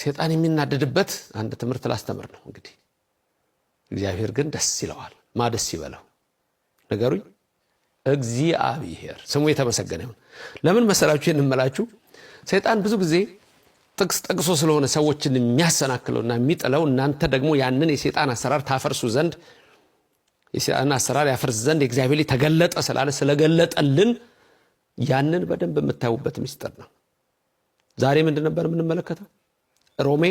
ሰይጣን የሚናደድበት አንድ ትምህርት ላስተምር ነው እንግዲህ እግዚአብሔር ግን ደስ ይለዋል ማደስ ይበለው ነገሩኝ እግዚአብሔር ስሙ የተመሰገነ ይሁን ለምን መሰላችሁ እንመላችሁ ሰይጣን ብዙ ጊዜ ጥቅስ ጠቅሶ ስለሆነ ሰዎችን የሚያሰናክለውና የሚጥለው እናንተ ደግሞ ያንን የሰይጣን አሰራር ታፈርሱ ዘንድ የሰይጣን አሰራር ያፈርስ ዘንድ እግዚአብሔር ተገለጠ ስላለ ስለገለጠልን ያንን በደንብ የምታዩበት ምስጢር ነው ዛሬ ምንድን ነበር የምንመለከተው ሮሜ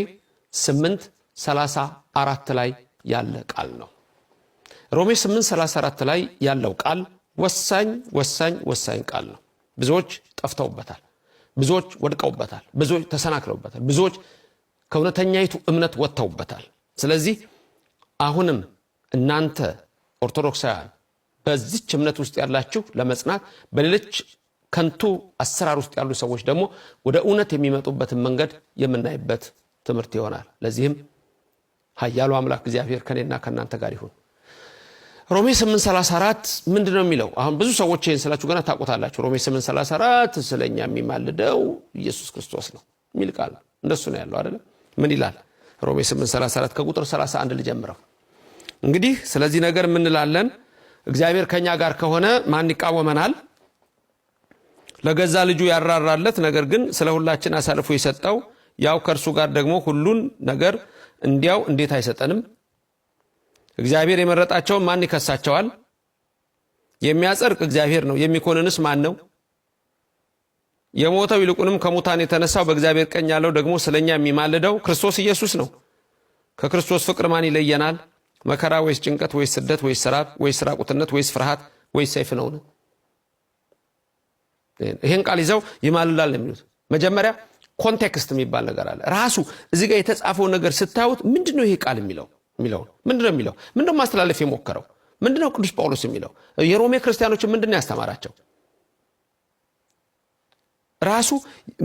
8:34 ላይ ያለ ቃል ነው ሮሜ 8:34 ላይ ያለው ቃል ወሳኝ ቃል ነው ብዙዎች ጠፍተውበታል ብዙዎች ወድቀውበታል ብዙዎች ተሰናክለውበታል ብዙዎች ከእውነተኛይቱ እምነት ወጥተውበታል ስለዚህ አሁንም እናንተ ኦርቶዶክሳውያን በዚህች እምነት ውስጥ ያላችሁ ለመጽናት በሌሎች ከንቱ አሰራር ውስጥ ያሉ ሰዎች ደግሞ ወደ እውነት የሚመጡበትን መንገድ የምናይበት ትምህርት ይሆናል ለዚህም ኃያሉ አምላክ እግዚአብሔር ከኔና ከናንተ ጋር ይሁን ሮሜ 8:34 ምንድነው የሚለው አሁን ብዙ ሰዎች ይሄን ስላችሁ ገና ታቆታላችሁ ሮሜ 8:34 ስለኛ የሚማልደው ኢየሱስ ክርስቶስ ነው የሚል ቃል እንደሱ ነው ያለው አይደል ምን ይላል ሮሜ 8:34 ከቁጥር 31 ልጀምረው እንግዲህ ስለዚህ ነገር ምን እንላለን እግዚአብሔር ከኛ ጋር ከሆነ ማን ይቃወመናል ለገዛ ልጁ ያራራለት ነገር ግን ስለ ሁላችን አሳልፎ የሰጠው ያው ከርሱ ጋር ደግሞ ሁሉን ነገር እንዲያው እንዴት አይሰጠንም እግዚአብሔር የመረጣቸው ማን ይከሳቸዋል የሚያጸድቅ እግዚአብሔር ነው የሚኮንንስ ማን ነው የሞተው ይልቁንም ከሙታን የተነሳው በእግዚአብሔር ቀኝ ያለው ደግሞ ስለኛ የሚማልደው ክርስቶስ ኢየሱስ ነው ከክርስቶስ ፍቅር ማን ይለየናል መከራ ወይስ ጭንቀት ወይስ ስደት ወይስ ሥራብ ወይስ ራቁትነት ወይስ ፍርሃት ወይስ ሰይፍ ነው ይሄን ቃል ይዘው ይማልላል የሚሉት መጀመሪያ ኮንቴክስት የሚባል ነገር አለ ራሱ እዚህ ጋር የተጻፈው ነገር ስታዩት ምንድነው ይሄ ቃል የሚለው ምንድነው ማስተላለፍ የሞከረው ምንድነው ቅዱስ ጳውሎስ የሚለው የሮሜ ክርስቲያኖች ምንድነው ያስተማራቸው ራሱ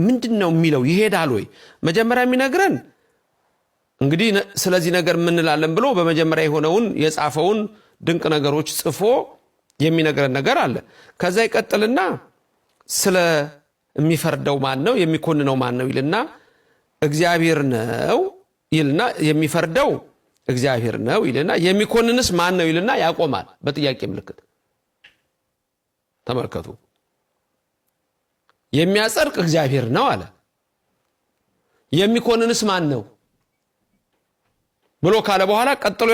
ምንድነው የሚለው ይሄዳል ወይ መጀመሪያ የሚነግረን እንግዲህ ስለዚህ ነገር ምን እንላለን ብሎ በመጀመሪያ የሆነውን የጻፈውን ድንቅ ነገሮች ጽፎ የሚነግረን ነገር አለ ከዛ ይቀጥልና ስለ የሚፈርደው ማን ነው የሚኮንነው ማን ነው ይልና እግዚአብሔር ነው ይልና የሚፈርደው እግዚአብሔር ነው ይልና የሚኮንንስ ማን ነው ይልና ያቆማል በጥያቄ ምልክት ተመልከቱ የሚያጸድቅ እግዚአብሔር ነው አለ የሚኮንንስ ማን ነው ብሎ ካለ በኋላ ቀጥሎ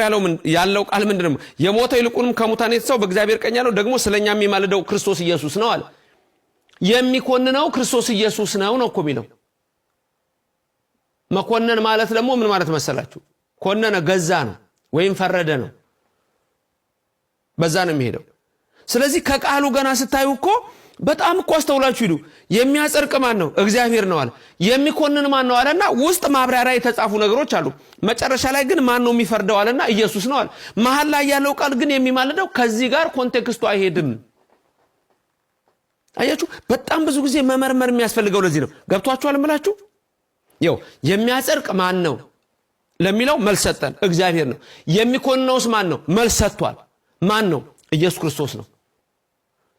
ያለው ቃል ምንድነው የሞተው ይልቁንም ከሙታን የተነሳው በእግዚአብሔር ቀኝ ያለው ደግሞ ስለኛ የሚማልደው ክርስቶስ ኢየሱስ ነው አለ የሚኮንነው ክርስቶስ ኢየሱስ ነው እኮ የሚለው መኮነን ማለት ደግሞ ምን ማለት መሰላችሁ ኮነነ ገዛ ነው ወይም ፈረደ ነው በዛ ነው የሚሄደው ስለዚህ ከቃሉ ገና ስታዩ እኮ በጣም እኮ አስተውላችሁ ሂዱ የሚያጸድቅ ማን ነው እግዚአብሔር ነው አለ የሚኮንን ማን ነው አለና ውስጥ ማብራሪያ የተጻፉ ነገሮች አሉ መጨረሻ ላይ ግን ማን ነው የሚፈርደው አለና ኢየሱስ ነው አለ መሃል ላይ ያለው ቃል ግን የሚማልደው ከዚህ ጋር ኮንቴክስቱ አይሄድም አያችሁ በጣም ብዙ ጊዜ መመርመር የሚያስፈልገው ለዚህ ነው ገብቷችኋል እምላችሁ ይው የሚያጸድቅ ማን ነው ለሚለው መልስ ሰጠን እግዚአብሔር ነው የሚኮንነውስ ማን ነው መልስ ሰጥቷል ማን ነው ኢየሱስ ክርስቶስ ነው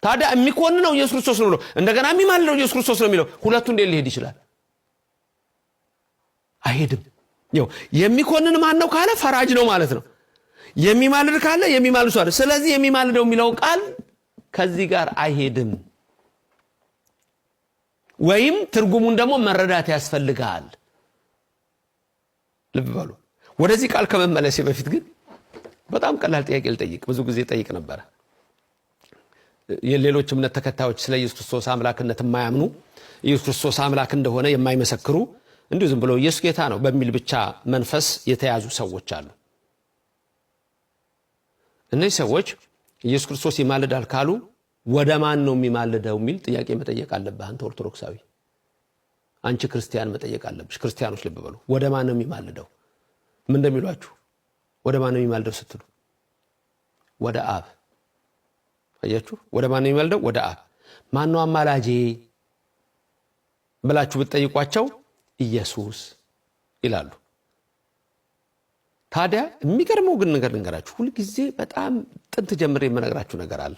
ታዲያ የሚኮንነው ኢየሱስ ክርስቶስ ነው ብሎ እንደገና የሚማልደው ኢየሱስ ክርስቶስ ነው የሚለው ሁለቱ እንዴት ሊሄድ ይችላል አይሄድም ይው የሚኮንን ማን ነው ካለ ፈራጅ ነው ማለት ነው የሚማልድ ካለ የሚማልሱ አይደል ስለዚህ የሚማልደው የሚለው ቃል ከዚህ ጋር አይሄድም ወይም ትርጉሙን ደግሞ መረዳት ያስፈልጋል ልብ በሉ ወደዚህ ቃል ከመመለሴ በፊት ግን በጣም ቀላል ጥያቄ ልጠይቅ ብዙ ጊዜ ጠይቅ ነበር የሌሎች እምነት ተከታዮች ስለ ኢየሱስ ክርስቶስ አምላክነት የማያምኑ ኢየሱስ ክርስቶስ አምላክ እንደሆነ የማይመሰክሩ እንዲሁ ዝም ብለው ኢየሱስ ጌታ ነው በሚል ብቻ መንፈስ የተያዙ ሰዎች አሉ እነዚህ ሰዎች ኢየሱስ ክርስቶስ ይማልዳል ካሉ ወደ ማን ነው የሚማልደው የሚል ጥያቄ መጠየቅ አለብህ አንተ ኦርቶዶክሳዊ አንቺ ክርስቲያን መጠየቅ አለብሽ ክርስቲያኖች ልብ በሉ ወደ ማን ነው የሚማልደው ምን እንደሚሏችሁ ወደ ማን ነው የሚማልደው ስትሉ ወደ አብ አያችሁ ወደ ማን ነው የሚማልደው ወደ አብ ማን ነው አማላጄ ብላችሁ ብትጠይቋቸው ኢየሱስ ይላሉ ታዲያ የሚገርመው ግን ነገር ልንገራችሁ ሁሉ ጊዜ በጣም ጥንት ጀምሬ የምነግራችሁ ነገር አለ